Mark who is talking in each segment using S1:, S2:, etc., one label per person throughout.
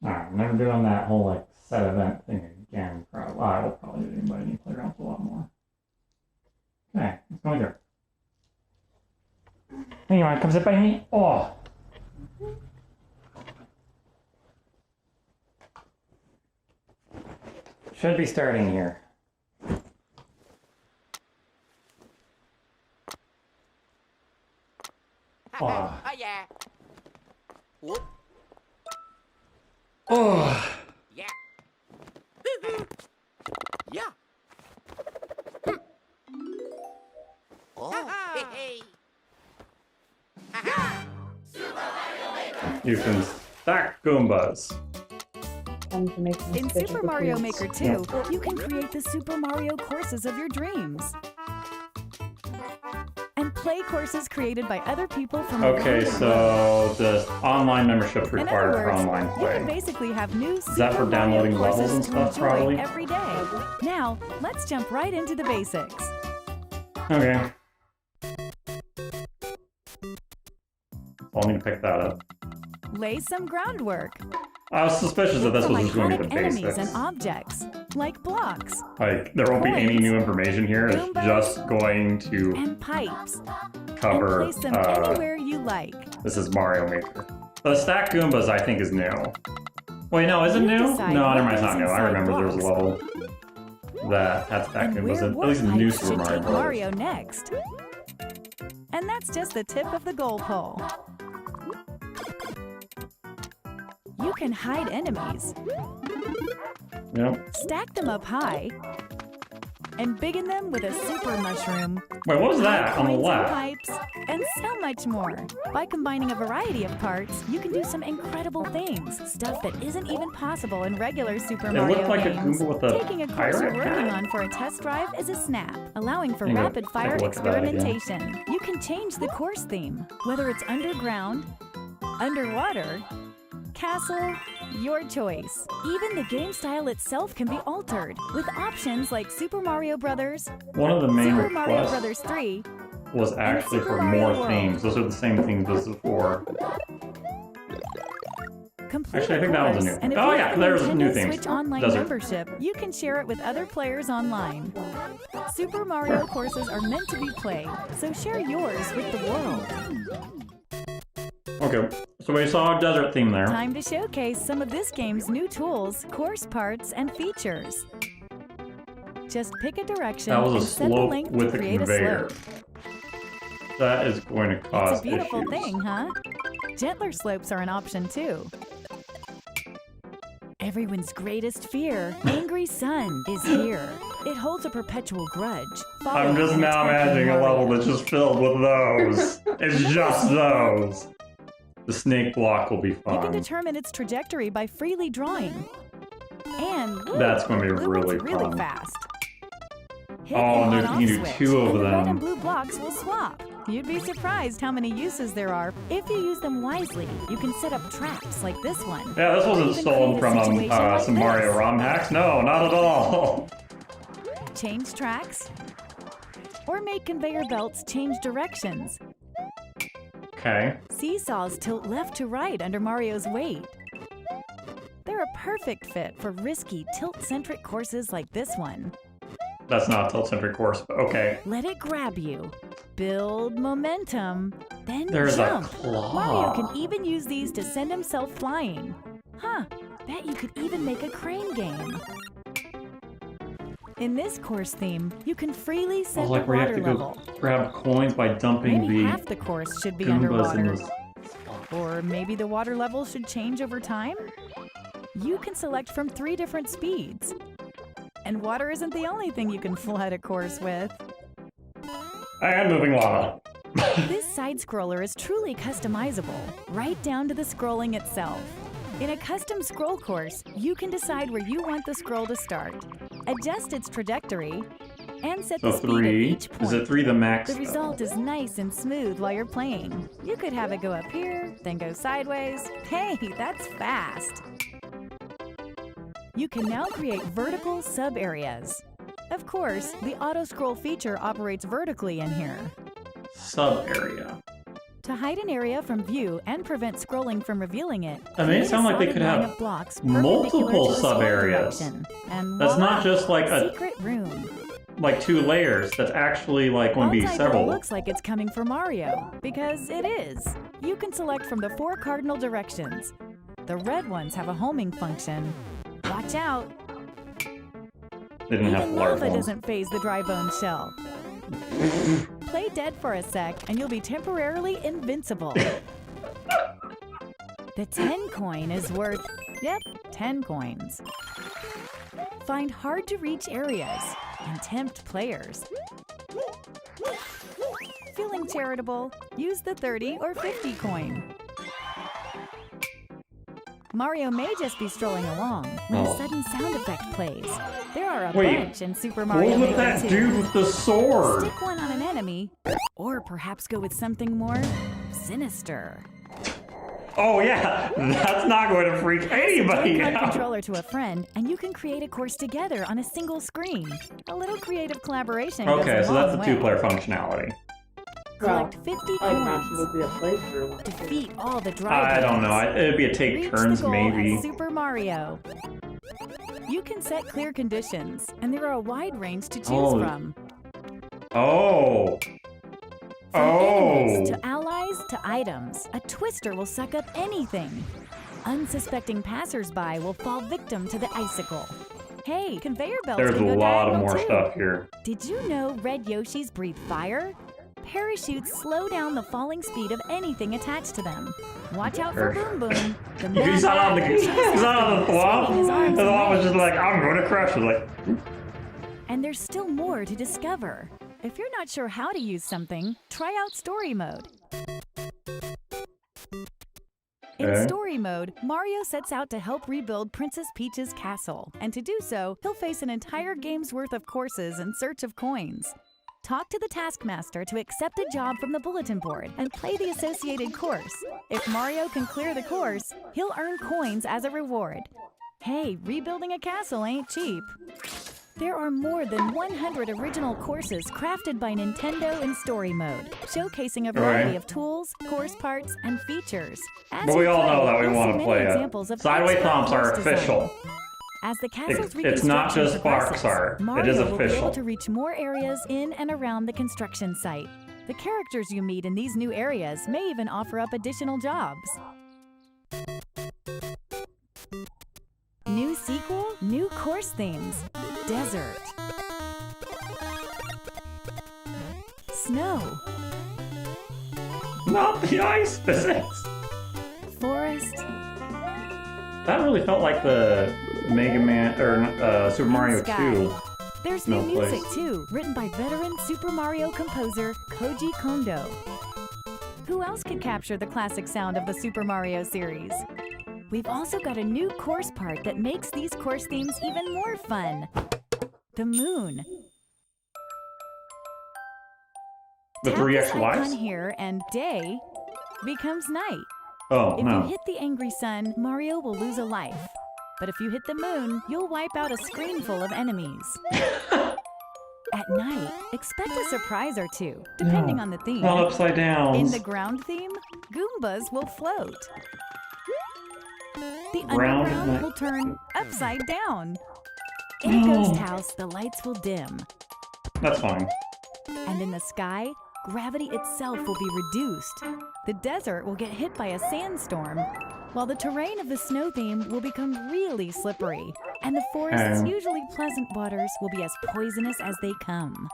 S1: Alright, I'm never doing that whole like set event thing again. Probably. Well, I will probably do it, but I need to play around with a lot more. Okay, let's go here. Hey, you wanna come sit by me? Oh! Should be starting here. Oh.
S2: Oh yeah. Whoop.
S1: Oh!
S2: Yeah. Yeah. Oh. Hey, hey. Ha-ha.
S1: You can stack Goombas.
S3: In Super Mario Maker 2, you can create the Super Mario courses of your dreams. And play courses created by other people from
S1: Okay, so the online membership
S3: In
S1: required
S3: other
S1: for
S3: words,
S1: online
S3: you
S1: play.
S3: can basically have new Super
S1: that for downloading
S3: Mario
S1: levels and
S3: courses
S1: stuff,
S3: to enjoy
S1: probably?
S3: every day. Now, let's jump right into the basics.
S1: Okay. I'll need to pick that up.
S3: Lay some groundwork.
S1: I was suspicious that this
S3: Some
S1: was just going to be
S3: iconic
S1: the
S3: enemies
S1: basics.
S3: and objects, like blocks
S1: Like, there won't be any
S3: coins,
S1: new information here. It's
S3: Goombas,
S1: just going to
S3: and pipes.
S1: cover,
S3: And place them anywhere you like.
S1: this is Mario Maker. The stack Goombas, I think, is new. Wait, no, is it
S3: You
S1: new? No,
S3: decide
S1: never
S3: what
S1: mind, it's not
S3: goes
S1: new. I
S3: inside
S1: remember there was a
S3: blocks.
S1: level that had stack
S3: And
S1: Goombas,
S3: where
S1: at
S3: warp
S1: least in the new
S3: pipes
S1: Super
S3: should
S1: Mario
S3: take
S1: Bros.
S3: Mario next. And that's just the tip of the goal pole. You can hide enemies,
S1: Yep.
S3: stack them up high, and biggin them with a super mushroom.
S1: Wait, what was that on the
S3: Coins and
S1: left?
S3: pipes, and so much more. By combining a variety of parts, you can do some incredible things. Stuff that isn't even possible in regular Super
S1: It
S3: Mario
S1: looked like a
S3: games.
S1: Goomba with a
S3: Taking a course you're
S1: pirate
S3: working
S1: hat.
S3: on for a test drive is a snap, allowing for
S1: Hang on,
S3: rapid-fire
S1: take a look at that again.
S3: experimentation. You can change the course theme, whether it's underground, underwater, castle, your choice. Even the game style itself can be altered, with options like Super Mario Brothers,
S1: One of the main
S3: Super Mario
S1: requests
S3: Brothers 3,
S1: was actually
S3: Super
S1: for
S3: Mario
S1: more
S3: World.
S1: themes. Those are the same themes as before.
S3: Complete
S1: Actually, I
S3: a
S1: think that was a
S3: course,
S1: new
S3: and if
S1: theme. Oh
S3: you
S1: yeah,
S3: have a
S1: there's new
S3: Nintendo
S1: themes.
S3: Switch Online
S1: Desert.
S3: membership, you can share it with other players online. Super Mario courses are meant to be played, so share yours with the world.
S1: Okay, so we saw a desert theme there.
S3: Time to showcase some of this game's new tools, course parts, and features. Just pick a direction
S1: That was a
S3: and set the
S1: slope
S3: link
S1: with
S3: to
S1: a
S3: create
S1: conveyor.
S3: a slope.
S1: That is going to cause
S3: It's a beautiful
S1: issues.
S3: thing, huh? Gentler slopes are an option too. Everyone's greatest fear, angry sun, is here. It holds a perpetual grudge.
S1: I'm just now imagining a level that's just filled with those. It's just those. The snake block will be
S3: You can
S1: fun.
S3: determine its trajectory by freely drawing. And
S1: That's going to be
S3: blue
S1: really
S3: one's really
S1: fun.
S3: fast. Hit
S1: Oh,
S3: an
S1: and
S3: on-off
S1: you can do
S3: switch,
S1: two of
S3: and the red
S1: them.
S3: and blue blocks will swap. You'd be surprised how many uses there are. If you use them wisely, you can set up traps like this one.
S1: Yeah, this wasn't
S3: Even
S1: stolen
S3: create a
S1: from
S3: situation like
S1: some Mario
S3: this.
S1: ROM hacks. No, not at all.
S3: Change tracks, or make conveyor belts change directions.
S1: Okay.
S3: Seesaws tilt left to right under Mario's weight. They're a perfect fit for risky tilt-centric courses like this one.
S1: That's not a tilt-centric course, but okay.
S3: Let it grab you. Build momentum, then
S1: There's a
S3: jump.
S1: claw.
S3: Mario can even use these to send himself flying. Huh, bet you could even make a crane game. In this course theme, you can freely
S1: I
S3: set
S1: was
S3: the
S1: like, where you have
S3: water
S1: to go
S3: level.
S1: grab coins by dumping
S3: Maybe
S1: the
S3: half the course should be
S1: Goombas in
S3: underwater.
S1: the...
S3: Or maybe the water level should change over time? You can select from 3 different speeds. And water isn't the only thing you can flood a course with.
S1: And moving lava.
S3: This side-scroller is truly customizable, right down to the scrolling itself. In a custom scroll course, you can decide where you want the scroll to start, adjust its trajectory, and set
S1: So
S3: the speed at
S1: 3.
S3: each point.
S1: Is it 3 the max?
S3: The result is nice and smooth while you're playing. You could have it go up here, then go sideways. Hey, that's fast! You can now create vertical sub-areas. Of course, the auto-scroll feature operates vertically in here.
S1: Sub area.
S3: To hide an area from view and prevent scrolling from revealing it,
S1: I mean, it sounds like they could have multiple sub-areas. That's not just like a
S3: secret room.
S1: Like 2 layers. That's actually like going to be several.
S3: Looks like it's coming for Mario, because it is. You can select from the 4 cardinal directions. The red ones have a homing function. Watch out!
S1: They didn't have
S3: Even
S1: large
S3: lava
S1: ones.
S3: doesn't phase the dry bone shell. Play dead for a sec, and you'll be temporarily invincible. The 10 coin is worth, 10 coins. Find hard-to-reach areas and tempt players. Feeling charitable? Use the 30 or 50 coin. Mario may just be strolling along when a sudden sound effect plays. There are a bunch in Super Mario Maker 2.
S1: What was that dude with the sword?
S3: Stick one on an enemy, or perhaps go with something more sinister.
S1: Oh yeah, that's not going to freak anybody
S3: Joy-Con
S1: out.
S3: controller to a friend, and you can create a course together on a single screen. A little creative collaboration goes
S1: Okay,
S3: a
S1: so
S3: long
S1: that's the
S3: way.
S1: 2-player functionality.
S3: Collect 50 coins.
S4: Be a playthrough.
S3: Defeat all the dry
S1: I don't
S3: bones.
S1: know. It'd be a take
S3: Reach
S1: turns
S3: the goal
S1: maybe.
S3: as Super Mario. You can set clear conditions, and there are a wide range to choose from.
S1: Oh.
S3: From enemies to allies to items, a twister will suck up anything. Unsuspecting passersby will fall victim to the icicle. Hey, conveyor belts
S1: There's
S3: can
S1: a
S3: go
S1: lot of
S3: diagonal
S1: more
S3: too.
S1: stuff here.
S3: Did you know red Yoshis breathe fire? Parachutes slow down the falling speed of anything attached to them. Watch out for Boom Boom. The
S1: He's not on the thwomp.
S3: and
S1: The thwomp was just like, I'm going to crush it. Like,
S3: And there's still more to discover. If you're not sure how to use something, try out Story Mode. In Story Mode, Mario sets out to help rebuild Princess Peach's castle. And to do so, he'll face an entire game's worth of courses in search of coins. Talk to the Taskmaster to accept a job from the bulletin board and play the associated course. If Mario can clear the course, he'll earn coins as a reward. Hey, rebuilding a castle ain't cheap. There are more than 100 original courses crafted by Nintendo in Story Mode, showcasing a variety of tools, course parts, and features. As
S1: but we
S3: you
S1: all
S3: play,
S1: know that we
S3: you'll
S1: want
S3: see
S1: to
S3: many
S1: play it.
S3: examples of
S1: Sideway
S3: expert
S1: thumps are
S3: course design.
S1: official.
S3: As the castle's
S1: It's not
S3: reconstruction
S1: just sparks
S3: progresses,
S1: are.
S3: Mario
S1: It is
S3: will be able
S1: official.
S3: to reach more areas in and around the construction site. The characters you meet in these new areas may even offer up additional jobs. New sequel, new course themes. Desert. Snow.
S1: Not the ice physics.
S3: Forest.
S1: That really felt like the Mega Man or Super Mario
S3: Sky.
S1: 2.
S3: There's
S1: No
S3: new music
S1: place.
S3: too, written by veteran Super Mario composer Koji Kondo. Who else could capture the classic sound of the Super Mario series? We've also got a new course part that makes these course themes even more fun. The moon.
S1: The
S3: Tap
S1: 3
S3: this
S1: extra
S3: icon
S1: lives?
S3: here and day becomes night.
S1: Oh,
S3: If
S1: no.
S3: you hit the angry sun, Mario will lose a life. But if you hit the moon, you'll wipe out a screen full of enemies. At night, expect a surprise or two, depending on the theme.
S1: Not upside down.
S3: In the ground theme, Goombas will float. The
S1: Round
S3: underground
S1: night.
S3: will turn upside down. In a ghost house, the lights will dim.
S1: That's fine.
S3: And in the sky, gravity itself will be reduced. The desert will get hit by a sandstorm, while the terrain of the snow theme will become really slippery. And the forest's usually pleasant waters will be as poisonous as they come.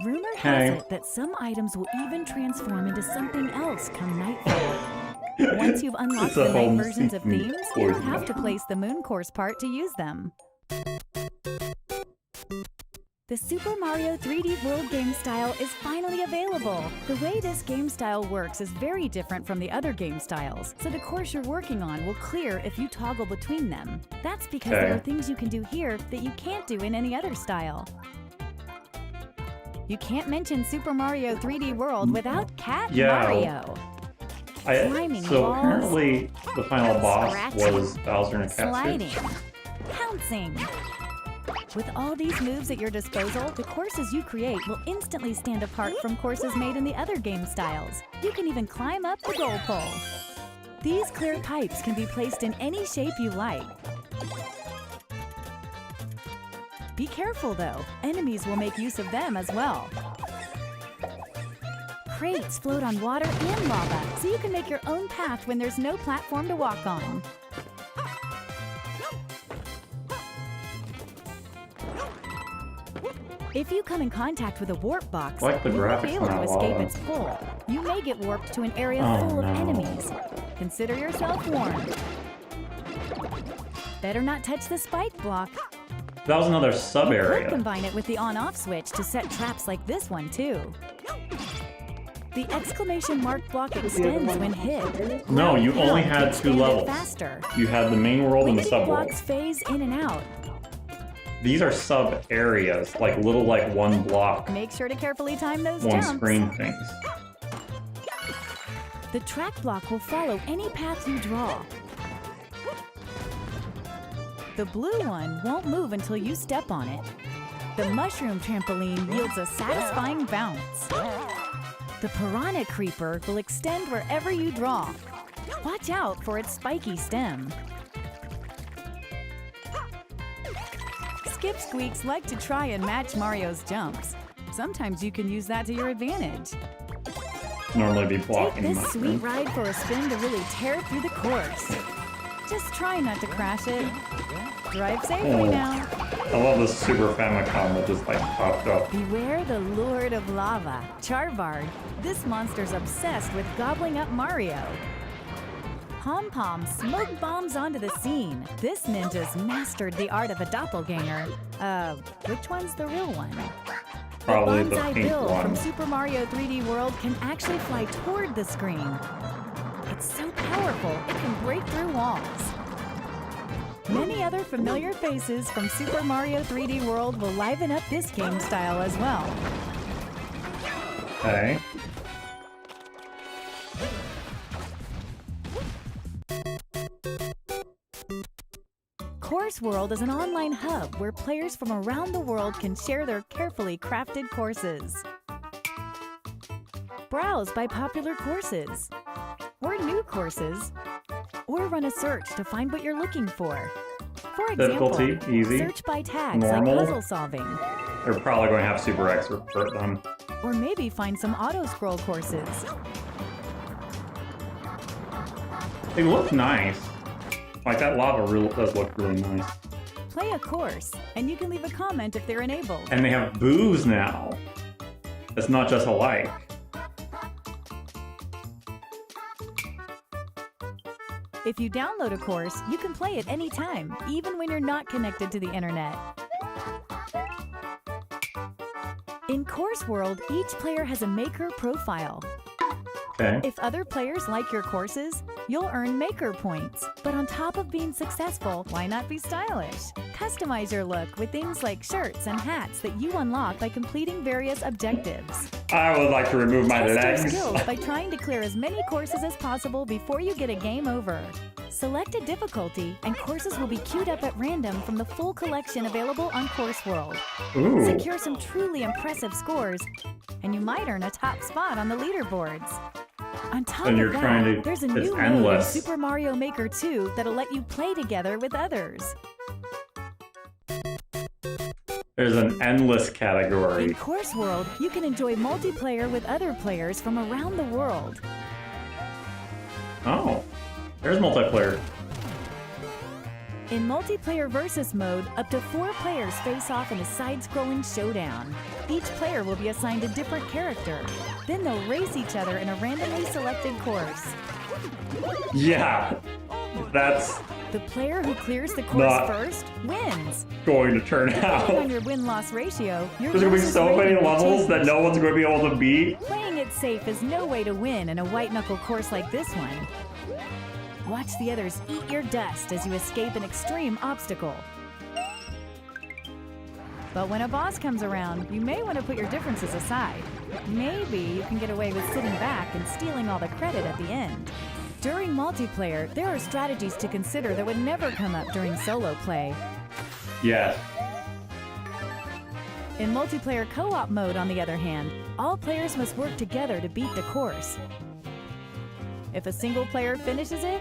S3: Rumor has it that some items will even transform into something else come nightfall. Once you've unlocked
S1: It's a
S3: the night
S1: home
S3: versions of
S1: seeking
S3: themes, you don't
S1: poison.
S3: have to place the moon course part to use them. The Super Mario 3D World game style is finally available. The way this game style works is very different from the other game styles, so the course you're working on will clear if you toggle between them. That's because there are things you can do here that you can't do in any other style. You can't mention Super Mario 3D World without Cat Mario. Climbing
S1: So
S3: walls,
S1: apparently the final boss
S3: scratching,
S1: was Bowser in a cat
S3: sliding,
S1: suit.
S3: pouncing, With all these moves at your disposal, the courses you create will instantly stand apart from courses made in the other game styles. You can even climb up the goal pole. These clear pipes can be placed in any shape you like. Be careful though, enemies will make use of them as well. Crates float on water and lava, so you can make your own path when there's no platform to walk on. If you come in contact with a warp box,
S1: Like the
S3: you won't be
S1: graphics
S3: able
S1: on
S3: to
S1: that
S3: escape
S1: lava.
S3: its pull. You may get warped to an area full of enemies. Consider yourself warned. Better not touch the spike block.
S1: That was another
S3: You
S1: sub
S3: could
S1: area.
S3: combine it with the on-off switch to set traps like this one too. The exclamation mark block extends when hit.
S1: No, you
S3: Ground
S1: only
S3: pound
S1: had
S3: to
S1: 2
S3: expand it
S1: levels.
S3: faster.
S1: You had the main world and the
S3: Blinking
S1: sub world.
S3: blocks phase in and out.
S1: These are sub areas, like little one block,
S3: Make sure to carefully time those
S1: one
S3: jumps.
S1: screen things.
S3: The track block will follow any path you draw. The blue one won't move until you step on it. The mushroom trampoline yields a satisfying bounce. The piranha creeper will extend wherever you draw. Watch out for its spiky stem. Skip Squeaks like to try and match Mario's jumps. Sometimes you can use that to your advantage.
S1: Normally be
S3: Take
S1: blocking
S3: this
S1: mushroom.
S3: sweet ride for a spin to really tear through the course. Just try not to crash it. Drive safely now.
S1: I love this Super Famicom that just popped up.
S3: Beware the Lord of Lava, Charvard. This monster's obsessed with gobbling up Mario. Pom Pom smoke bombs onto the scene. This ninja's mastered the art of a doppelganger. Which one's the real one?
S1: Probably
S3: the
S1: the
S3: Bonsai
S1: pink
S3: Bill from
S1: one.
S3: Super Mario 3D World can actually fly toward the screen. It's so powerful, it can break through walls. Many other familiar faces from Super Mario 3D World will liven up this game style as well.
S1: Okay.
S3: Course World is an online hub where players from around the world can share their carefully crafted courses. Browse by popular courses, or new courses, or run a search to find what you're looking for. For example,
S1: Difficulty, easy.
S3: search by tags
S1: Normal.
S3: like puzzle solving,
S1: They're probably going to have Super Expert for them.
S3: or maybe find some auto-scroll courses.
S1: They look nice. Like that lava does look really nice.
S3: Play a course, and you can leave a comment if they're enabled.
S1: And they have booze now. It's not just a like.
S3: If you download a course, you can play it anytime, even when you're not connected to the internet. In Course World, each player has a maker profile.
S1: Okay.
S3: If other players like your courses, you'll earn maker points. But on top of being successful, why not be stylish? Customize your look with things like shirts and hats that you unlock by completing various objectives.
S1: I would like to remove my
S3: Test your
S1: legs.
S3: skills by trying to clear as many courses as possible before you get a game over. Select a difficulty, and courses will be queued up at random from the full collection available on Course World.
S1: Ooh.
S3: Secure some truly impressive scores, and you might earn a top spot on the leaderboards. On top
S1: And
S3: of
S1: you're trying
S3: that,
S1: to-
S3: there's a
S1: it's
S3: new mode in
S1: endless.
S3: Super Mario Maker 2 that'll let you play together with others.
S1: There's an endless
S3: In
S1: category.
S3: Course World, you can enjoy multiplayer with other players from around the world.
S1: Oh. There's multiplayer.
S3: In multiplayer versus mode, up to 4 players face off in a side-scrolling showdown. Each player will be assigned a different character. Then they'll race each other in a randomly selected course.
S1: Yeah. That's
S3: The player who clears the course
S1: Not-
S3: first wins.
S1: going to turn
S3: Depending on
S1: out.
S3: your win-loss ratio, your
S1: There's gonna be
S3: course is
S1: so many
S3: rated by
S1: levels that
S3: change.
S1: no one's gonna be able to beat.
S3: Playing it safe is no way to win in a white-knuckle course like this one. Watch the others eat your dust as you escape an extreme obstacle. But when a boss comes around, you may want to put your differences aside. Maybe you can get away with sitting back and stealing all the credit at the end. During multiplayer, there are strategies to consider that would never come up during solo play.
S1: Yes.
S3: In multiplayer co-op mode, on the other hand, all players must work together to beat the course. If a single player finishes it,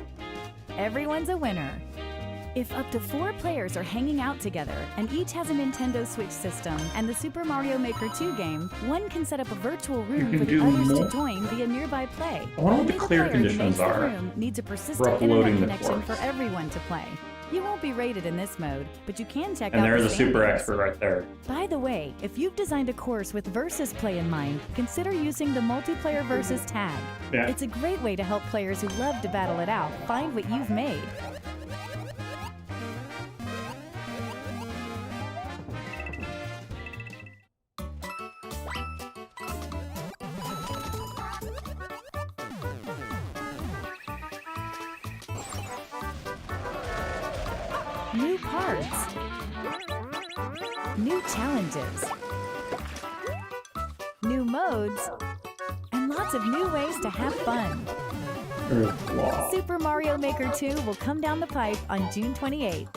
S3: everyone's a winner. If up to 4 players are hanging out together and each has a Nintendo Switch system and the Super Mario Maker 2 game, one can set up a virtual room for the others to join via nearby play.
S1: I wonder what the
S3: Only
S1: clear
S3: player who
S1: conditions
S3: makes the
S1: are
S3: room needs a
S1: for
S3: persistent
S1: uploading
S3: internet
S1: the
S3: connection
S1: course.
S3: for everyone to play. You won't be rated in this mode, but you can check
S1: And
S3: out
S1: there's
S3: the
S1: a super
S3: standings.
S1: expert right there.
S3: By the way, if you've designed a course with versus play in mind, consider using the multiplayer versus tag.
S1: Yeah.
S3: It's a great way to help players who love to battle it out find what you've made. New parts. New challenges. New modes. And lots of new ways to have fun.
S1: Wow.
S3: Super Mario Maker 2 will come down the pipe on June 28th.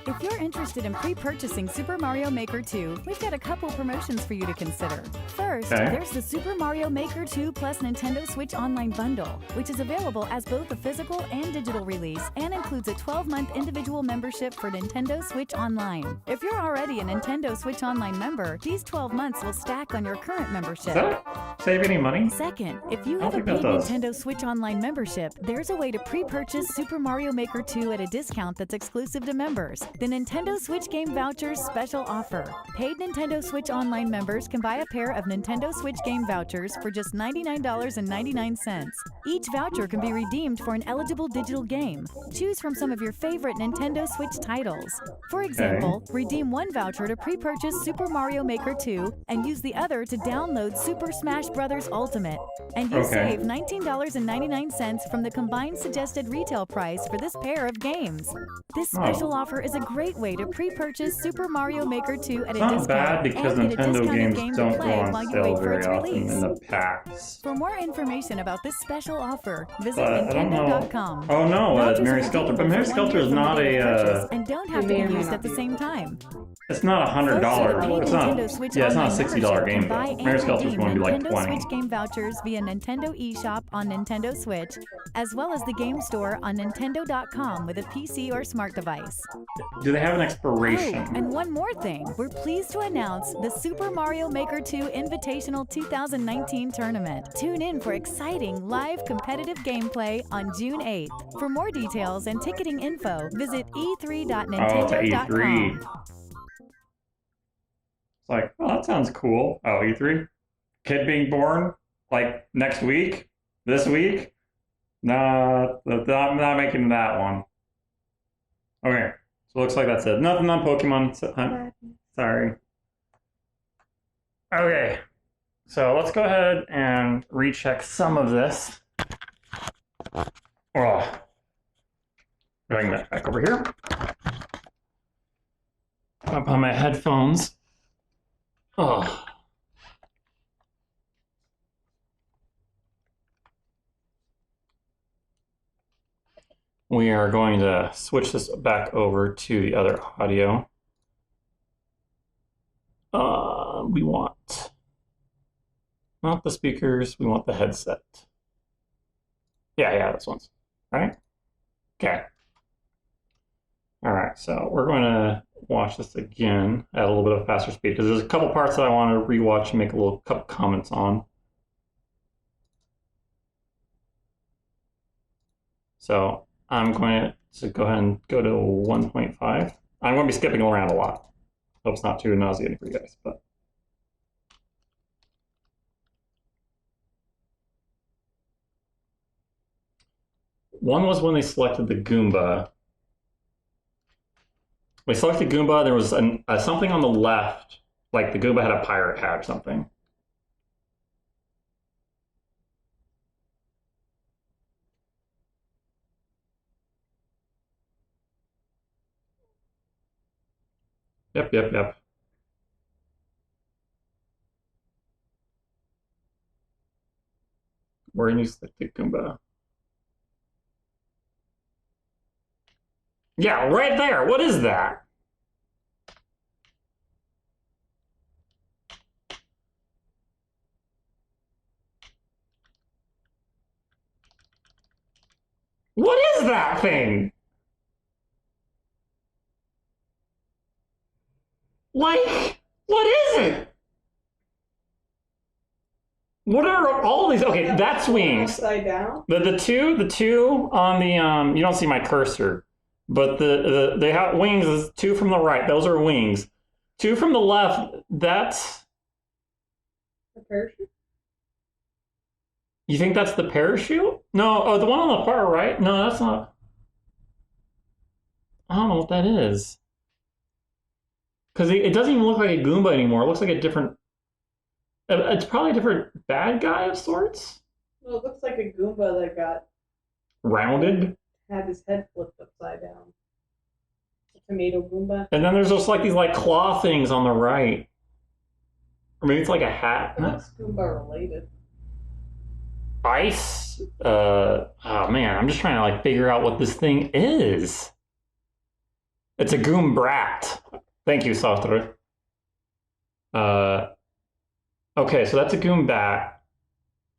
S3: If you're interested in pre-purchasing Super Mario Maker 2, we've got a couple promotions for you to consider. First,
S1: Okay.
S3: there's the Super Mario Maker 2 plus Nintendo Switch Online Bundle, which is available as both a physical and digital release and includes a 12-month individual membership for Nintendo Switch Online. If you're already a Nintendo Switch Online member, these 12 months will stack on your current
S1: Does
S3: membership.
S1: that save any money?
S3: Second, if you
S1: I
S3: have a
S1: don't think
S3: paid
S1: that does.
S3: Nintendo Switch Online membership, there's a way to pre-purchase Super Mario Maker 2 at a discount that's exclusive to members. The Nintendo Switch Game Vouchers Special Offer. Paid Nintendo Switch Online members can buy a pair of Nintendo Switch Game Vouchers for just $99.99. Each voucher can be redeemed for an eligible digital game. Choose from some of your favorite Nintendo Switch titles. For example, redeem one voucher to pre-purchase Super Mario Maker 2 and use the other to download Super Smash Bros. Ultimate. And you
S1: Okay.
S3: save $19.99 from the combined suggested retail price for this pair of games. This special offer is a great way to pre-purchase Super Mario Maker 2 at
S1: It's
S3: a
S1: not
S3: discount
S1: bad because
S3: and get a
S1: Nintendo
S3: discounted
S1: games
S3: game
S1: don't
S3: to
S1: go
S3: play
S1: on
S3: while you
S1: sale
S3: wait for
S1: very
S3: its
S1: often
S3: release.
S1: in the packs.
S3: For more information about this special offer, visit
S1: But I don't know.
S3: Nintendo.com.
S1: Oh no,
S3: Vouchers
S1: Mary
S3: are
S1: Skelter.
S3: redeemable
S1: But Mary
S3: for 1
S1: Skelter
S3: year
S1: is
S3: from the
S1: not
S3: date of purchase
S1: a.
S3: and don't have to
S4: may
S3: be
S4: or may
S3: used
S4: not
S3: at the
S4: be.
S3: same time.
S1: It's not $100. It's not. Yeah, it's not a $60 game though. Mary Skelter's going to be like
S3: Nintendo
S1: 20.
S3: Switch game vouchers via Nintendo eShop on Nintendo Switch, as well as the game store on Nintendo.com with a PC or smart device.
S1: Do they have an
S3: Oh,
S1: expiration?
S3: and one more thing. We're pleased to announce the Super Mario Maker 2 Invitational 2019 tournament. Tune in for exciting live competitive gameplay on June 8th. For more details and ticketing info, visit
S1: Oh, it's
S3: e3.nintendo.com.
S1: E3. It's like, oh, that sounds cool. Oh, E3? Kid being born? Like next week? This week? Nah, I'm not making that one. Okay, so it looks like that's it. Nothing on Pokemon. Sorry. Okay, so let's go ahead and recheck some of this. Oh, bring that back over here. Up on my headphones. Oh. We are going to switch this back over to the other audio. We want not the speakers, we want the headset. Yeah, this one's right. Okay. All right, so we're going to watch this again at a little bit of faster speed because there's a couple parts that I want to rewatch and make a little couple comments on. So I'm going to go ahead and go to 1.5. I'm going to be skipping around a lot. Hope it's not too nauseating for you guys, but. One was when they selected the Goomba. We selected Goomba, there was something on the left, like the Goomba had a pirate hat or something. Yep. Where you select the Goomba. Yeah, right there. What is that? What is that thing? Like, what is it? What are all these? Okay, that's wings.
S4: Upside down.
S1: The two on the you don't see my cursor, but they have wings. Is two from the right. Those are wings. Two from the left. That's.
S4: A parachute.
S1: You think that's the parachute? No. Oh, the one on the far right. No, that's not. I don't know what that is. Because it doesn't even look like a Goomba anymore. It looks like a different. It's probably a different bad guy of sorts.
S4: Well, it looks like a Goomba that got
S1: Rounded.
S4: had his head flipped upside down. A tomato Goomba.
S1: And then there's just like these like claw things on the right. Or maybe it's like a hat.
S4: It looks Goomba related.
S1: Ice. Oh man, I'm just trying to like figure out what this thing is. It's a Goombrat. Thank you, Software. Okay, so that's a Goombat.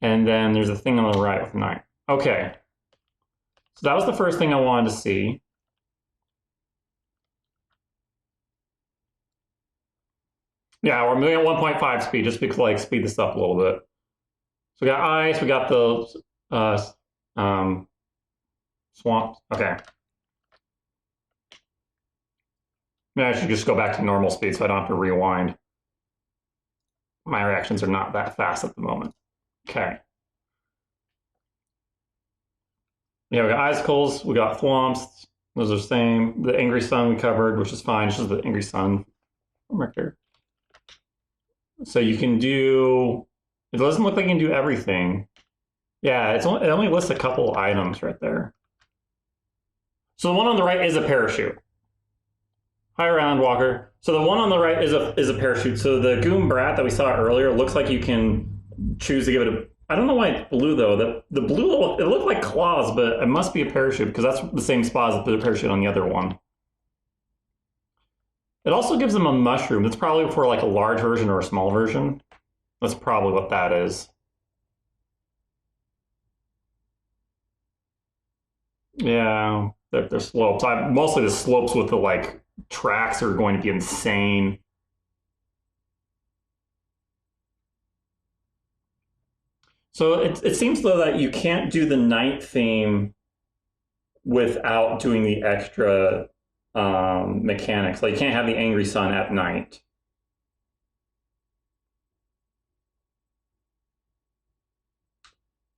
S1: And then there's a thing on the right with 9. Okay. So that was the first thing I wanted to see. Yeah, we're moving at 1.5 speed just because like speed this up a little bit. So we got ice, we got the swamp. Okay. Maybe I should just go back to normal speed so I don't have to rewind. My reactions are not that fast at the moment. Okay. Yeah, we got icicles, we got thwomps. Those are the same. The angry sun we covered, which is fine. It's just the angry sun right there. So you can do. It doesn't look like you can do everything. Yeah, it only lists a couple items right there. So the one on the right is a parachute. Hi, Round Walker. So the one on the right is a parachute. So the Goombrat that we saw earlier looks like you can choose to give it a. I don't know why it's blue though. The blue it looked like claws, but it must be a parachute because that's the same spot as the parachute on the other one. It also gives them a mushroom. That's probably for like a large version or a small version. That's probably what that is. Yeah, they're slopes. Mostly the slopes with the like tracks are going to be insane. So it seems though that you can't do the night theme without doing the extra mechanics. Like you can't have the angry sun at night.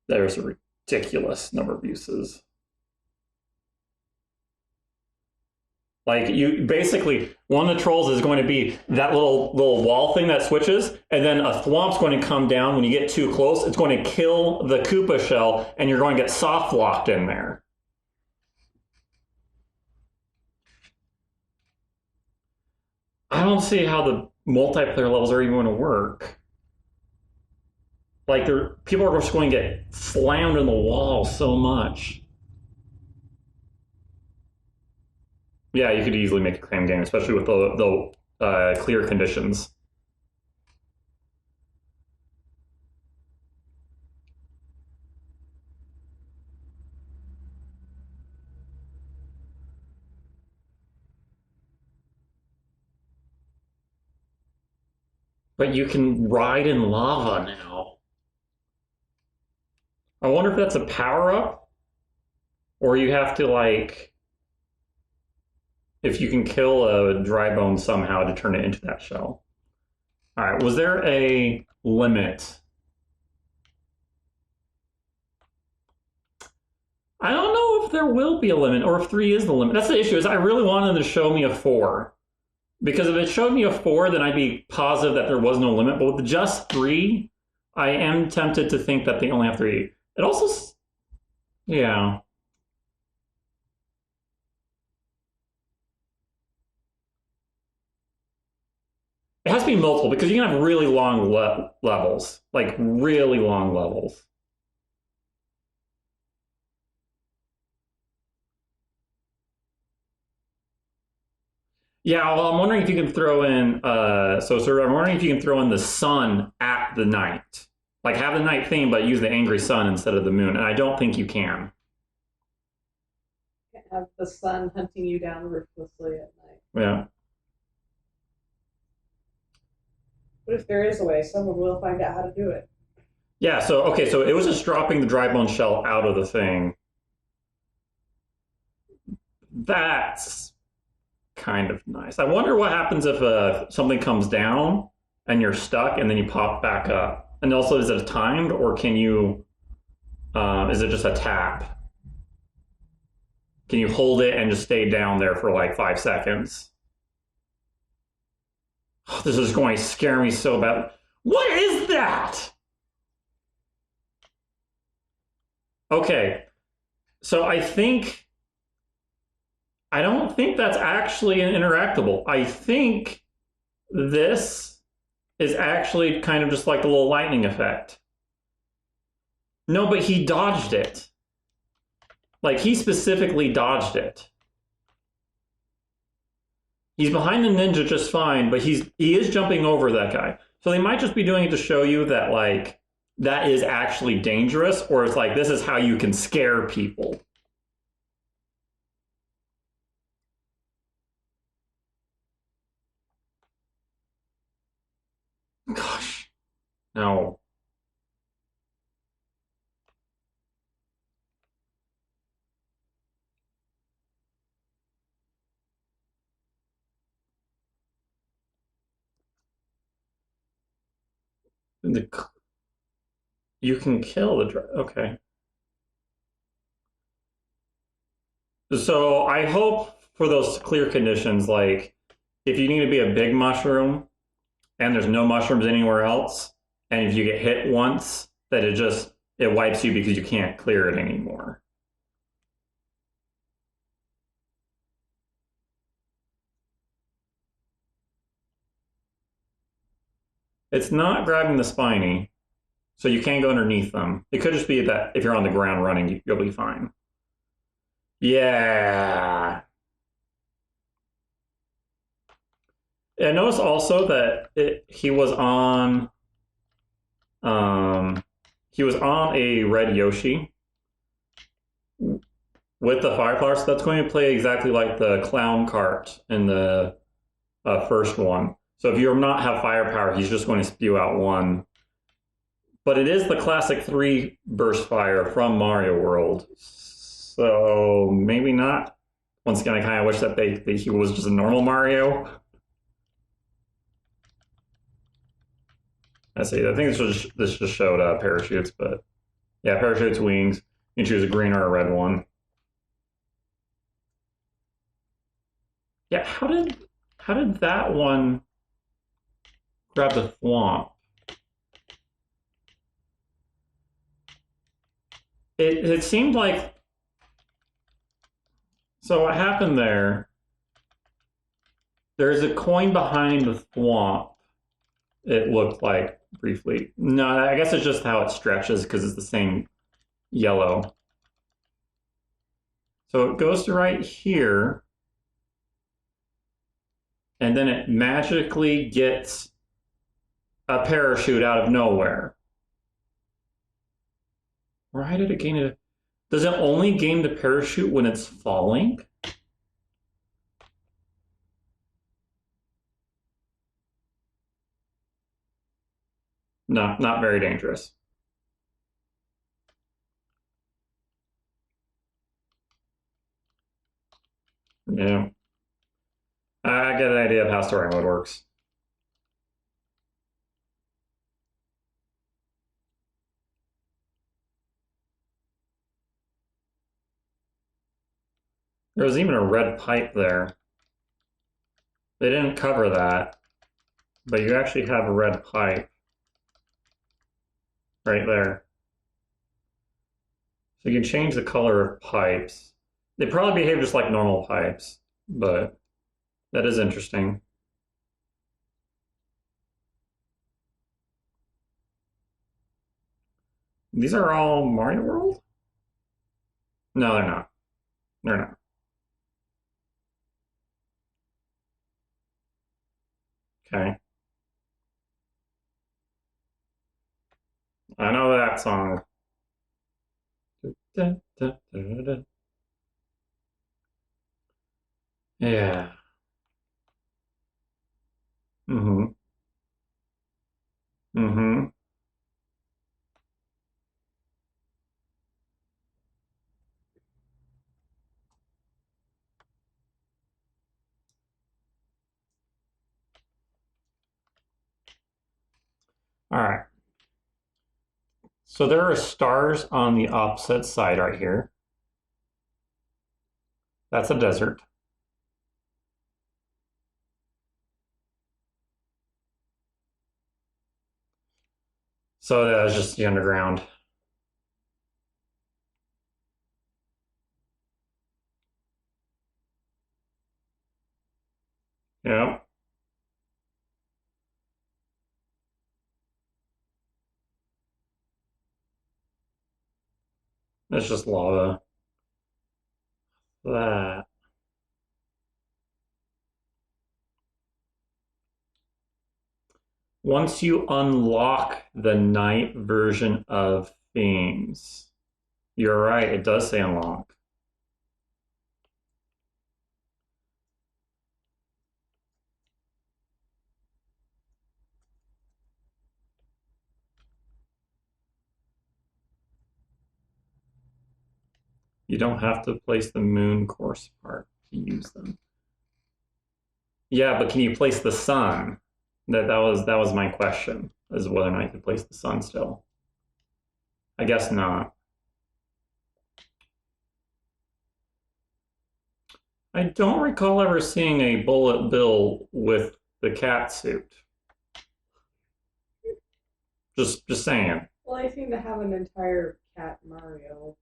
S1: There's a ridiculous number of uses. Like you basically, one of the trolls is going to be that little wall thing that switches, and then a thwomp's going to come down. When you get too close, it's going to kill the Koopa shell, and you're going to get soft locked in there. I don't see how the multiplayer levels are even going to work. Like people are just going to get slammed in the wall so much. Yeah, you could easily make a cram game, especially with the clear conditions. But you can ride in lava now. I wonder if that's a power-up? Or you have to, like... If you can kill a dry bone somehow to turn it into that shell. All right, was there a limit? I don't know if there will be a limit or if 3 is the limit. That's the issue, is I really wanted them to show me a 4. Because if it showed me a 4, then I'd be positive that there was no limit. But with just 3, I am tempted to think that they only have 3. It also, yeah. It has to be multiple because you can have really long levels, like really long levels. Yeah, well, I'm wondering if you can throw in, I'm wondering if you can throw in the sun at the night. Like have the night theme, but use the angry sun instead of the moon. And I don't think you can.
S4: have the sun hunting you down ruthlessly at night.
S1: Yeah.
S4: But if there is a way, someone will find out how to do it.
S1: Yeah, so, okay, so it was just dropping the dry bone shell out of the thing. That's kind of nice. I wonder what happens if something comes down and you're stuck and then you pop back up. And also, is it timed or can you, is it just a tap? Can you hold it and just stay down there for like 5 seconds? Oh, this is going to scare me so bad. What is that? Okay, so I don't think that's actually an interactable. I think this is actually kind of just like a little lightning effect. No, but he dodged it. Like, he specifically dodged it. He's behind the ninja just fine, but he is jumping over that guy. So they might just be doing it to show you that, like, that is actually dangerous, or it's like, this is how you can scare people. Gosh, no. You can kill the okay. So I hope for those clear conditions, like if you need to be a big mushroom and there's no mushrooms anywhere else, and if you get hit once, that it wipes you because you can't clear it anymore. It's not grabbing the spiny, so you can't go underneath them. It could just be that if you're on the ground running, you'll be fine. Yeah. I noticed also that he was on a red Yoshi with the firepower, so that's going to play exactly like the clown cart in the first one. So if you do not have firepower, he's just going to spew out one. But it is the classic 3 burst fire from Mario World, so maybe not. Once again, I kind of wish that he was just a normal Mario. I see. I think this just showed parachutes, but yeah, parachutes, wings. You can choose a green or a red one. Yeah, how did that one grab the thwomp? It seemed like, so what happened there? There's a coin behind the thwomp. It looked like briefly. No, I guess it's just how it stretches because it's the same yellow. So it goes to right here, and then it magically gets a parachute out of nowhere. Why did it gain it? Does it only gain the parachute when it's falling? No, not very dangerous. Yeah. I get an idea of how story mode works. There was even a red pipe there. They didn't cover that, but you actually have a red pipe right there. So you can change the color of pipes. They probably behave just like normal pipes, but that is interesting. These are all Mario World? No, they're not. They're not. Okay. I know that song. Yeah. Mm-hmm. Mm-hmm. All right. So there are stars on the opposite side right here. That's a desert. So that's just the underground. Yep. It's just lava. That. Once you unlock the night version of themes, you're right, it does say unlock. You don't have to place the moon course part to use them. Yeah, but can you place the sun? That was my question, is whether or not you could place the sun still. I guess not. I don't recall ever seeing a bullet bill with the cat suit. Just saying.
S4: Well, I seem to have an entire cat Mario.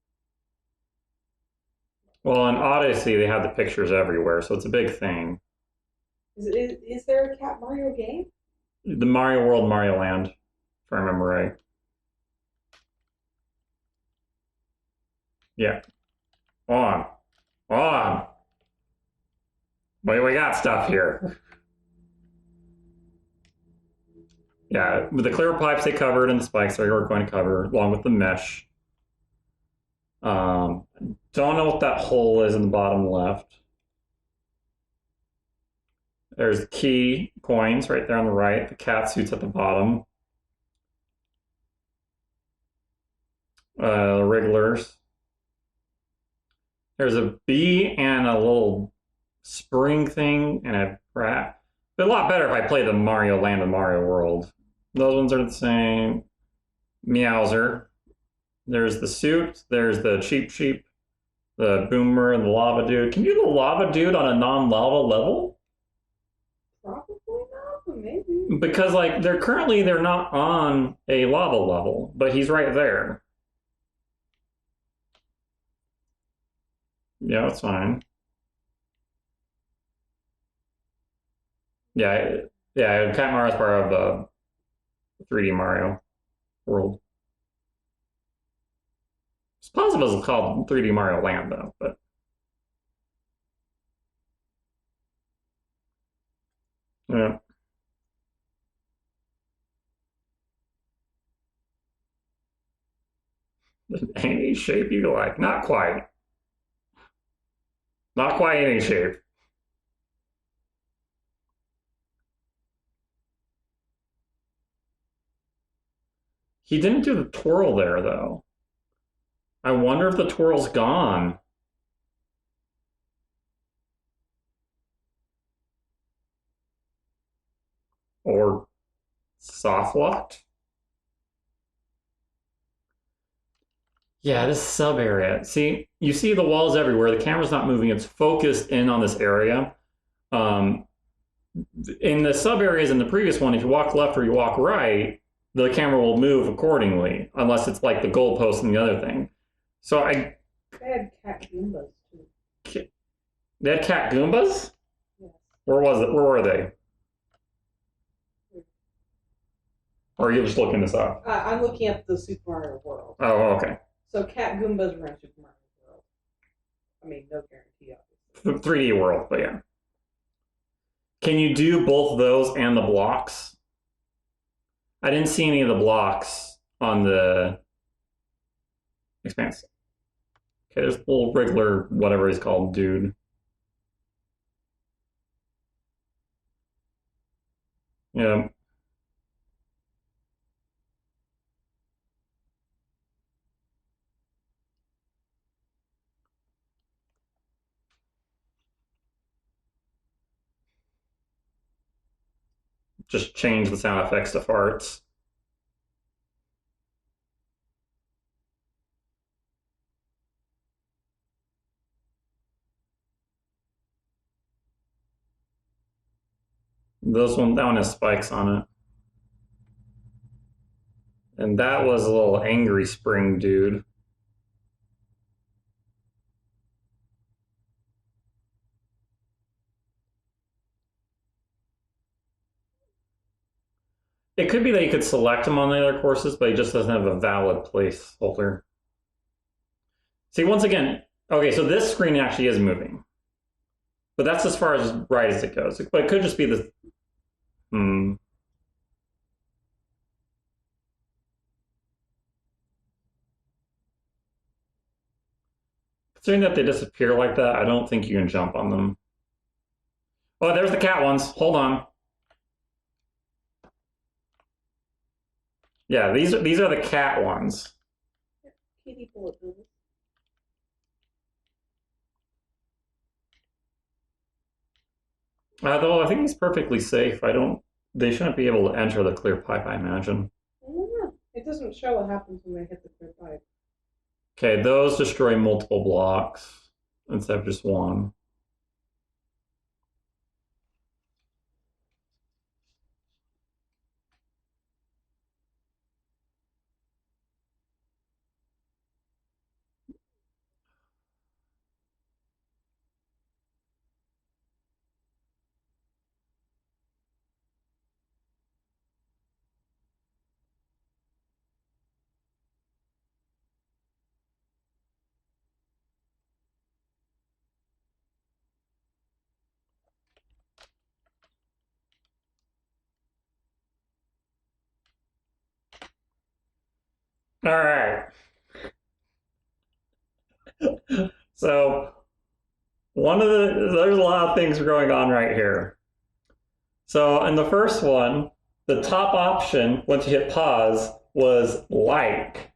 S1: Well, in Odyssey, they have the pictures everywhere, so it's a big thing.
S4: Is there a cat Mario game?
S1: The Mario World, Mario Land, if I remember right. Yeah. On. On. We got stuff here. Yeah, with the clear pipes they covered and the spikes they were going to cover, along with the mesh. Don't know what that hole is in the bottom left. There's the key coins right there on the right. The cat suit's at the bottom. The wrigglers. There's a bee and a little spring thing and a rat. It'd be a lot better if I played the Mario Land and Mario World. Those ones are the same. Meowser. There's the suit. There's the Cheep Sheep, the Boomer, and the Lava Dude. Can you do the Lava Dude on a non-lava level?
S4: Probably not, but maybe.
S1: Because like they're not on a lava level, but he's right there. Yeah, that's fine. Yeah, Cat Mario is part of the 3D Mario world. It's possible it's called 3D Mario Land though, but yeah. Any shape you like. Not quite. Not quite any shape. He didn't do the twirl there though. I wonder if the twirl's gone. Or soft locked. Yeah, this sub area. See, you see the walls everywhere. The camera's not moving. It's focused in on this area. In the sub areas in the previous one, if you walk left or you walk right, the camera will move accordingly, unless it's like the goalpost and the other thing. So
S4: They had cat Goombas too.
S1: They had cat Goombas?
S4: Yes.
S1: Where was it? Where were they? Or are you just looking this up?
S4: I'm looking at the Super Mario World.
S1: Oh, okay.
S4: So cat Goombas were in Super Mario World. I mean, no guarantee, obviously.
S1: 3D world, but yeah. Can you do both those and the blocks? I didn't see any of the blocks on the Expanse. Okay, there's a little Wriggler, whatever he's called, dude. Yeah. Just change the sound effects to farts. That one has spikes on it. And that was a little angry spring dude. It could be that you could select him on the other courses, but he just doesn't have a valid placeholder. See, once again, okay, so this screen actually is moving. But that's as far as right as it goes. But it could just be the... Considering that they disappear like that, I don't think you can jump on them. Oh, there's the cat ones. Hold on. Yeah, these are the cat ones.
S4: Kitty bullet bills.
S1: Though I think he's perfectly safe. They shouldn't be able to enter the clear pipe, I imagine.
S4: I don't know. It doesn't show what happens when they hit the clear pipe.
S1: Okay, those destroy multiple blocks instead of just one. All right. So there's a lot of things going on right here. So in the first one, the top option, once you hit pause, was like.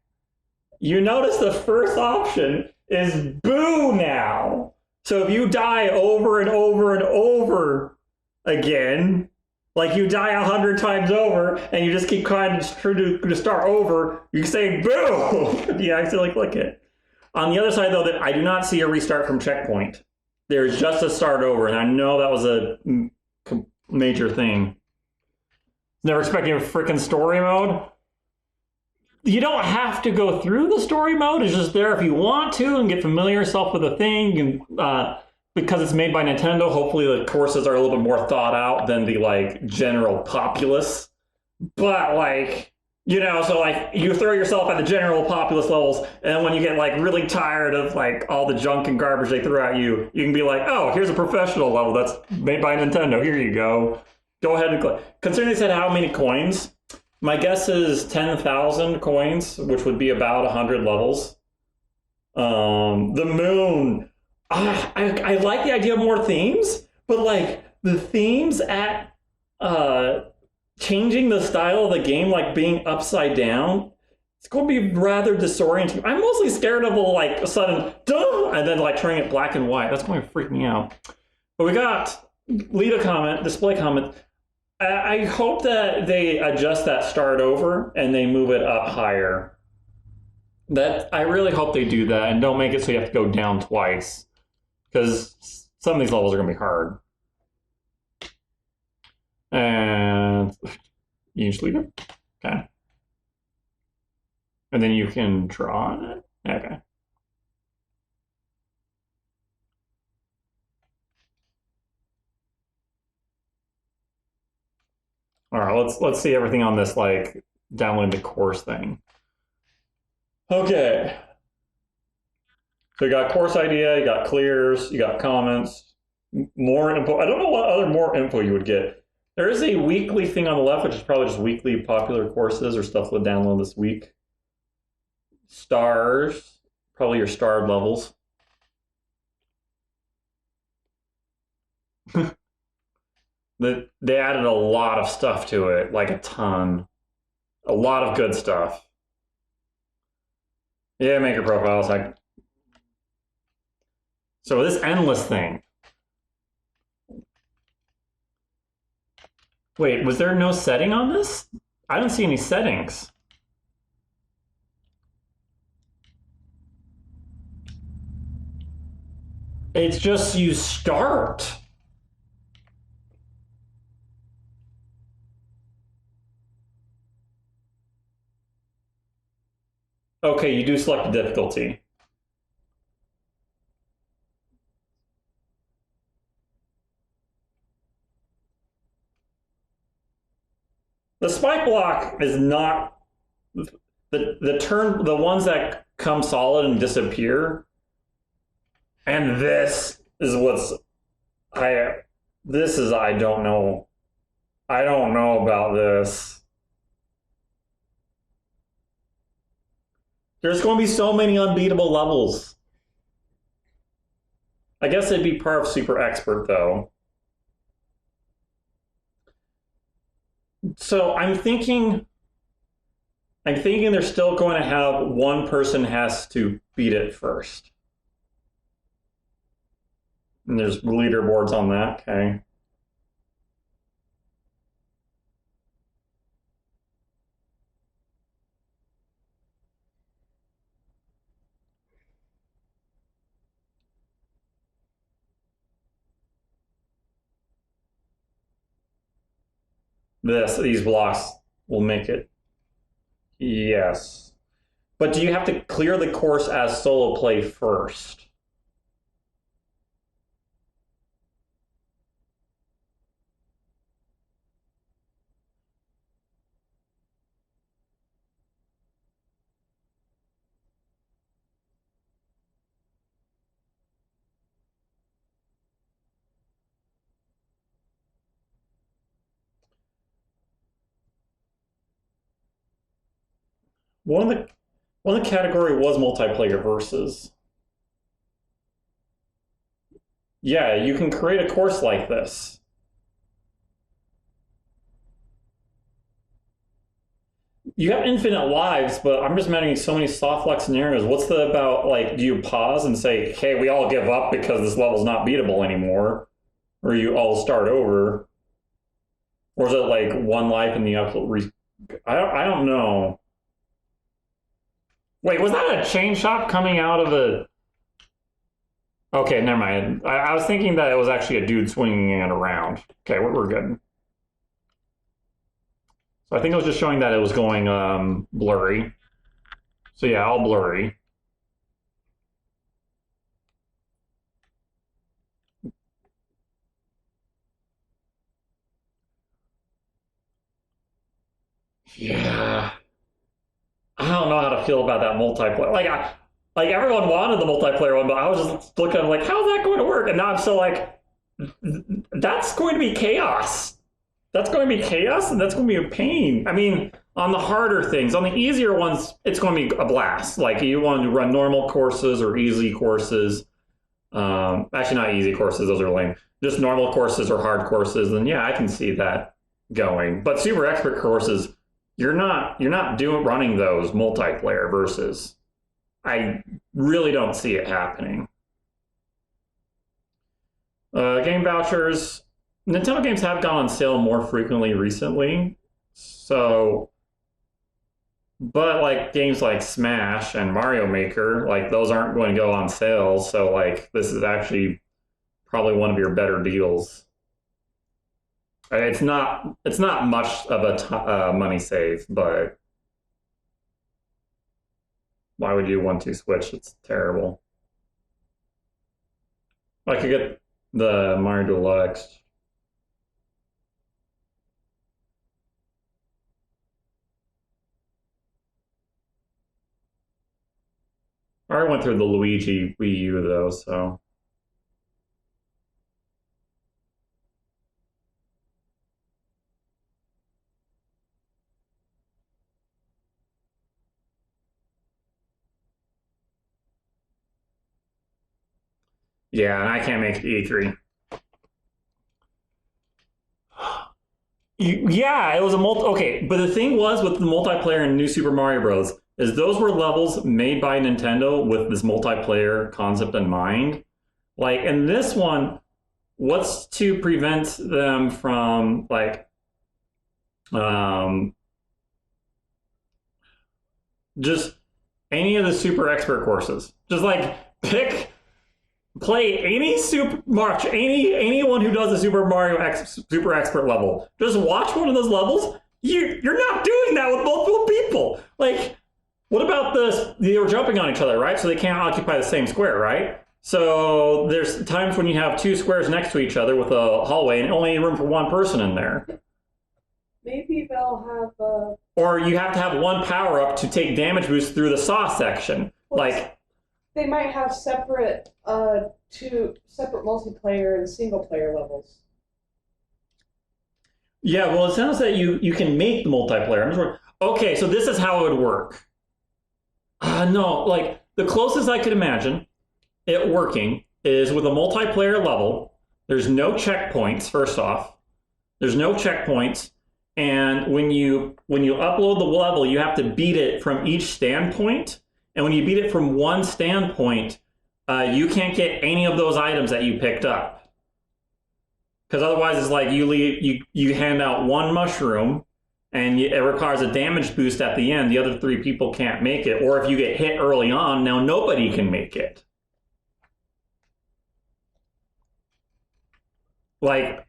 S1: You notice the first option is boo now. So if you die over and over and over again, like you die 100 times over and you just keep trying to start over, you say boo. You accidentally click it. On the other side, though, I do not see a restart from checkpoint. There's just a start over, and I know that was a major thing. Never expecting a freaking story mode. You don't have to go through the story mode. It's just there if you want to and get familiar yourself with the thing. You can, because it's made by Nintendo, hopefully the courses are a little bit more thought out than the like general populace. But like, so like you throw yourself at the general populace levels, and when you get like really tired of like all the junk and garbage they throw at you, you can be like, oh, here's a professional level that's made by Nintendo. Here you go. Go ahead and click. Considering they said how many coins, my guess is 10,000 coins, which would be about 100 levels. The moon. I like the idea of more themes, but like the themes at changing the style of the game, like being upside down, it's going to be rather disorienting. I'm mostly scared of like a sudden duh, and then like turning it black and white. That's going to freak me out. But we got display comment. I hope that they adjust that start over and they move it up higher. I really hope they do that and don't make it so you have to go down twice, because some of these levels are going to be hard. And you just leave it. Okay. And then you can draw on it. Okay. All right, let's see everything on this like download the course thing. Okay. So you got course idea, you got clears, you got comments, more info. I don't know what other more info you would get. There is a weekly thing on the left, which is probably just weekly popular courses or stuff to download this week. Stars, probably your starred levels. They added a lot of stuff to it, like a ton. A lot of good stuff. Yeah, maker profiles. So this endless thing. Wait, was there no setting on this? I don't see any settings. It's just you start. Okay, you do select the difficulty. The spike block is not the ones that come solid and disappear. And this is I don't know. I don't know about this. There's going to be so many unbeatable levels. I guess it'd be part of Super Expert though. So I'm thinking they're still going to have one person has to beat it first. And there's leaderboards on that, okay. These blocks will make it. Yes. But do you have to clear the course as solo play first? One of the category was multiplayer versus. Yeah, you can create a course like this. You have infinite lives, but I'm just imagining so many soft luck scenarios. What's the about, like, do you pause and say, hey, we all give up because this level's not beatable anymore? Or you all start over? Or is it like one life in the absolute I don't know. Wait, was that a chain shot coming out of a... Okay, never mind. I was thinking that it was actually a dude swinging it around. Okay, we're good. So I think it was just showing that it was going blurry. So yeah, all blurry. Yeah. I don't know how to feel about that multiplayer. Like everyone wanted the multiplayer one, but I was just looking like, how's that going to work? And now I'm still like, that's going to be chaos. That's going to be chaos, and that's going to be a pain. I mean, on the harder things, on the easier ones, it's going to be a blast. Like you want to run normal courses or easy courses. Actually, not easy courses; those are lame. Just normal courses or hard courses, then yeah, I can see that going. But super expert courses, you're not running those multiplayer versus. I really don't see it happening. Game vouchers. Nintendo games have gone on sale more frequently recently. So, but like games like Smash and Mario Maker, like those aren't going to go on sale. So like this is actually probably one of your better deals. It's not much of a money save, but why would you want to switch? It's terrible. I could get the Mario Deluxe. I already went through the Luigi Wii U though, so. Yeah, and I can't make it E3. Yeah, it was a multi. Okay, but the thing was with the multiplayer in New Super Mario Bros. Is those were levels made by Nintendo with this multiplayer concept in mind. Like in this one, what's to prevent them from like um just any of the super expert courses? Just like play any anyone who does a super expert level. Just watch one of those levels. You're not doing that with multiple people. Like, what about this? They were jumping on each other, right? So they can't occupy the same square, right? So there's times when you have two squares next to each other with a hallway and only room for one person in there.
S4: Maybe they'll have a...
S1: Or you have to have one power up to take damage boost through the saw section. Like,
S4: they might have separate two separate multiplayer and single player levels.
S1: yeah, well, it sounds that you can make the multiplayer. I'm just wondering, okay, so this is how it would work. No, like the closest I could imagine it working is with a multiplayer level. There's no checkpoints. First off, there's no checkpoints, and when you upload the level, you have to beat it from each standpoint. And when you beat it from one standpoint, you can't get any of those items that you picked up. Because otherwise, it's like you hand out one mushroom, and it requires a damage boost at the end. The other three people can't make it. Or if you get hit early on, now nobody can make it. Like,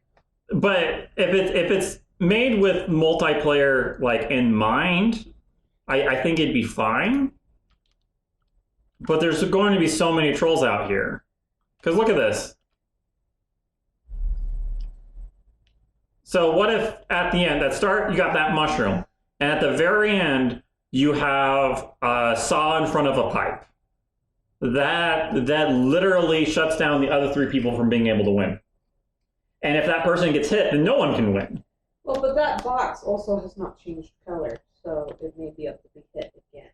S1: but if it's made with multiplayer like in mind, I think it'd be fine. But there's going to be so many trolls out here. Because look at this. So what if at the end, at start, you got that mushroom. And at the very end, you have a saw in front of a pipe. That literally shuts down the other three people from being able to win. And if that person gets hit, then no one can win.
S4: Well, but that box also has not changed color, so it may be able to be hit again.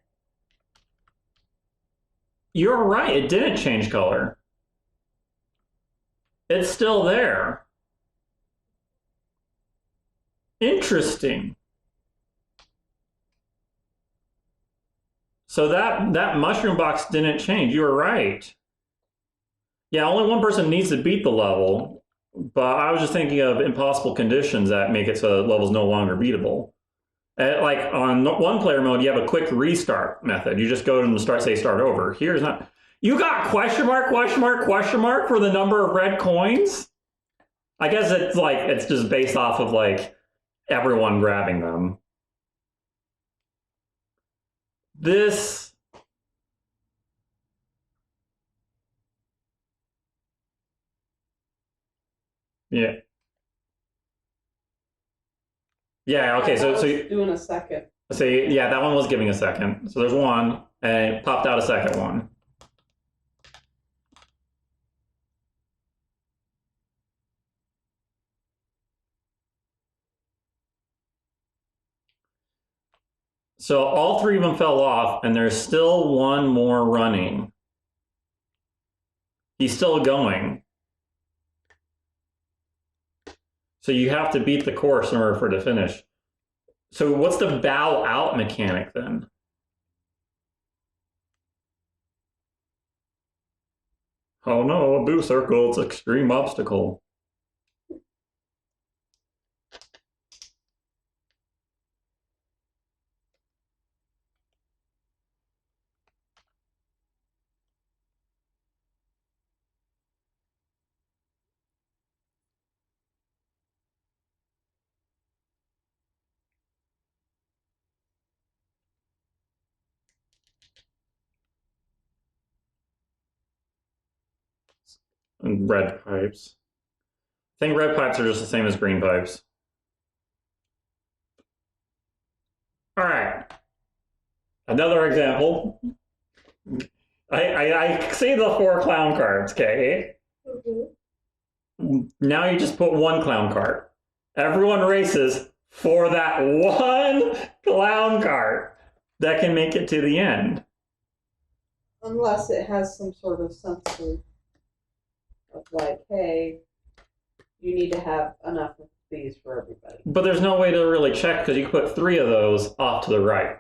S1: You're right, it didn't change color. It's still there. Interesting. So that mushroom box didn't change. You were right. Yeah, only one person needs to beat the level, but I was just thinking of impossible conditions that make it so the level's no longer beatable. Like on one player mode, you have a quick restart method. You just go to the start over. Here's not. You got question mark for the number of red coins? I guess it's just based off of like everyone grabbing them. This. Yeah. Yeah, okay, so
S4: doing a second.
S1: So yeah, that one was giving a second. So there's one, and it popped out a second one. So all three of them fell off, and there's still one more running. He's still going. So you have to beat the course in order for it to finish. So what's the bow out mechanic then? Oh no, a boo circle, it's extreme obstacle. And red pipes. I think red pipes are just the same as green pipes. All right. Another example. I see the 4 clown cards, okay? Mm-hmm. Now you just put 1 clown card. Everyone races for that 1 clown card that can make it to the end.
S4: Unless it has some sort of something of like, hey, you need to have enough these for everybody.
S1: But there's no way to really check because you could put 3 of those off to the right.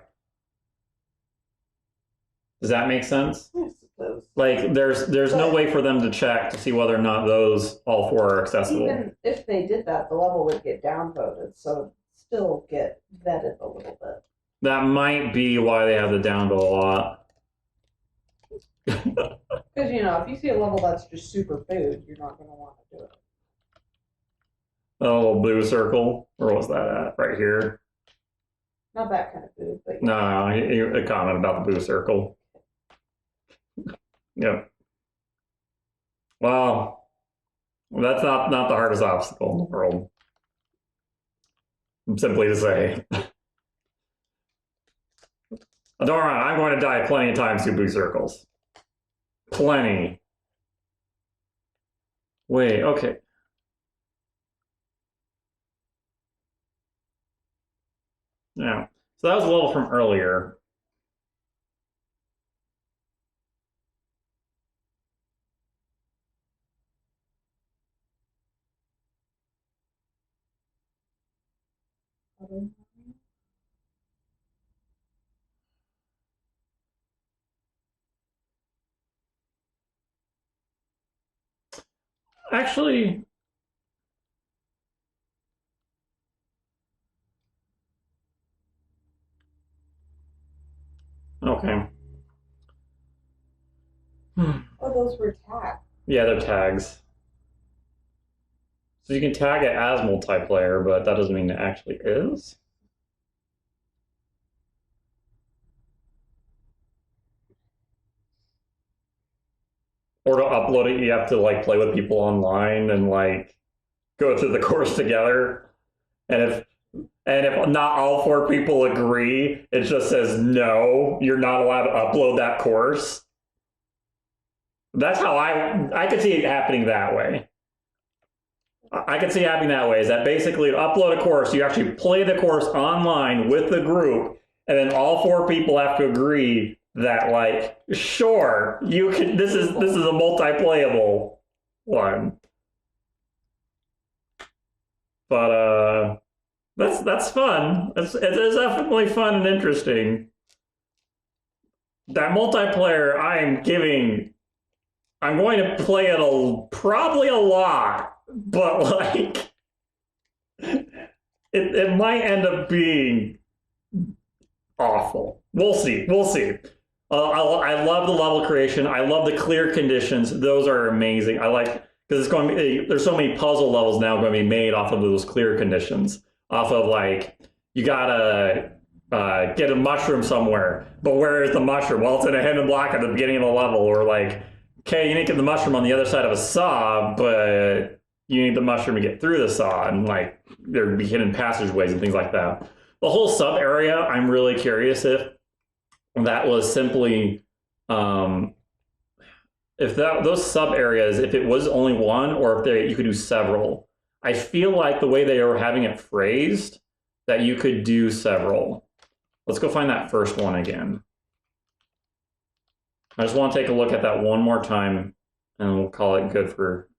S1: Does that make sense?
S4: I suppose.
S1: Like, there's no way for them to check to see whether or not those all 4 are accessible.
S4: Even if they did that, the level would get downvoted, so it'd still get vetted a little bit.
S1: That might be why they have the down to a lot.
S4: Because, you know, if you see a level that's just super food, you're not going to want to do it.
S1: A little blue circle. Where was that at? Right here.
S4: Not that kind of food, but
S1: No, a comment about the blue circle. Yep. Well, that's not the hardest obstacle in the world. Simply to say. Don't worry, I'm going to die plenty of times through blue circles. Plenty. Wait, okay. Yeah. So that was a level from earlier. Actually, okay.
S4: Oh, those were tagged.
S1: Yeah, they're tags. So you can tag it as multiplayer, but that doesn't mean it actually is. Or to upload it, you have to like play with people online and like go through the course together. And if not all 4 people agree, it just says no, you're not allowed to upload that course. That's how I could see it happening that way. I could see it happening that way, is that basically to upload a course, you actually play the course online with the group, and then all 4 people have to agree that, like, sure, you can. This is a multiplayable one. But that's fun. It's definitely fun and interesting. That multiplayer, I'm going to play it probably a lot. But like, it might end up being awful. We'll see. We'll see. I love the level creation. I love the clear conditions. Those are amazing. I like because it's going to be, there's so many puzzle levels now going to be made off of those clear conditions. Off of like you gotta get a mushroom somewhere, but where is the mushroom? Well, it's in a hidden block at the beginning of the level, or like, okay, you need to get the mushroom on the other side of a saw, but you need the mushroom to get through the saw, and like there'd be hidden passageways and things like that. The whole sub area, I'm really curious if that was simply, if those sub areas, if it was only one, or if you could do several. I feel like the way they were having it phrased, that you could do several. Let's go find that first one again. I just want to take a look at that one more time, and we'll call it good for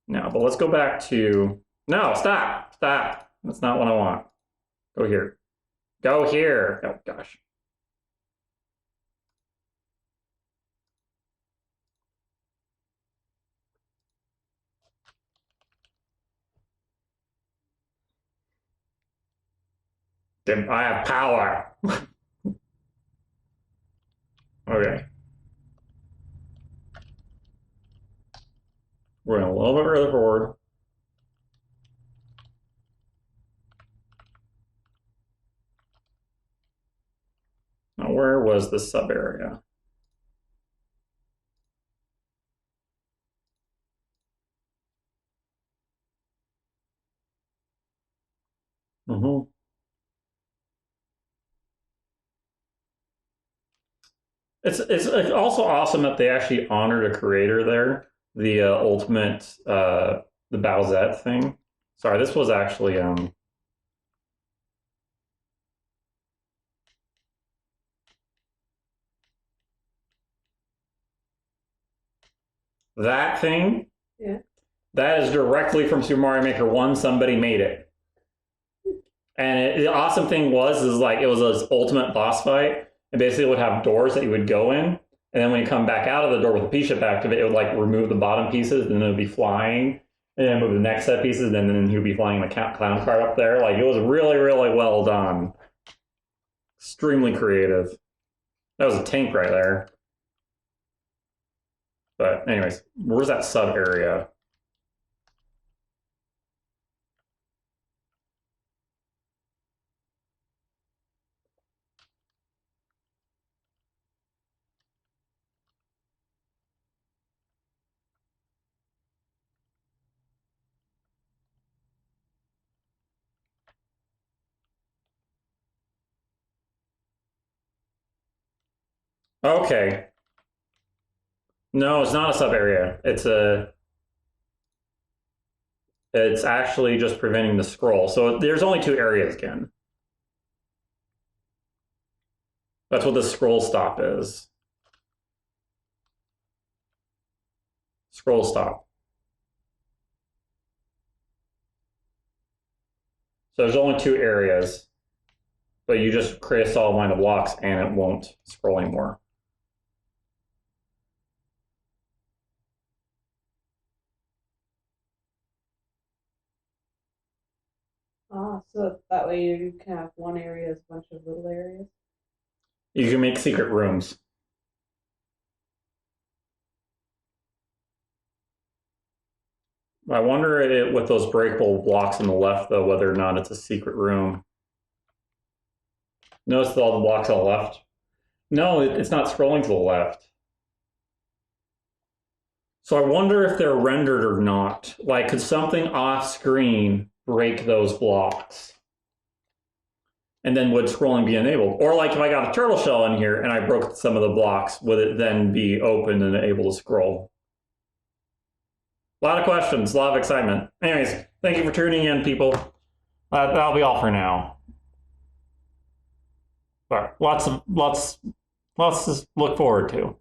S1: now, but let's go back to, no, stop. That's not what I want. Go here. Go here. Oh, gosh. I have power. Okay. We're going a little bit further forward. Now, where was the sub area? It's also awesome that they actually honored a creator there. The ultimate the Bowsette thing. Sorry, this was actually that thing.
S4: Yeah.
S1: That is directly from Super Mario Maker 1. Somebody made it. And the awesome thing is like it was this ultimate boss fight. And basically it would have doors that you would go in. And then when you come back out of the door with the P-ship active, it would like remove the bottom pieces, and then it would be flying. And then move the next set of pieces, and then he would be flying the clown car up there. Like, it was really, really well done. Extremely creative. That was a tank right there. But anyways, where's that sub area? Okay. No, it's not a sub area. It's actually just preventing the scroll. So there's only 2 areas again. That's what the scroll stop is. Scroll stop. So there's only 2 areas, but you just create a solid line of blocks and it won't scroll anymore.
S4: So that way you can have one area as a bunch of little areas.
S1: You can make secret rooms. I wonder with those breakable blocks on the left, though, whether or not it's a secret room. Notice all the blocks on the left? No, it's not scrolling to the left. So I wonder if they're rendered or not. Like, could something off screen break those blocks? And then would scrolling be enabled? Or like if I got a turtle shell in here and I broke some of the blocks, would it then be open and able to scroll? A lot of questions, a lot of excitement. Anyways, thank you for tuning in, people. That'll be all for now. All right, lots to look forward to.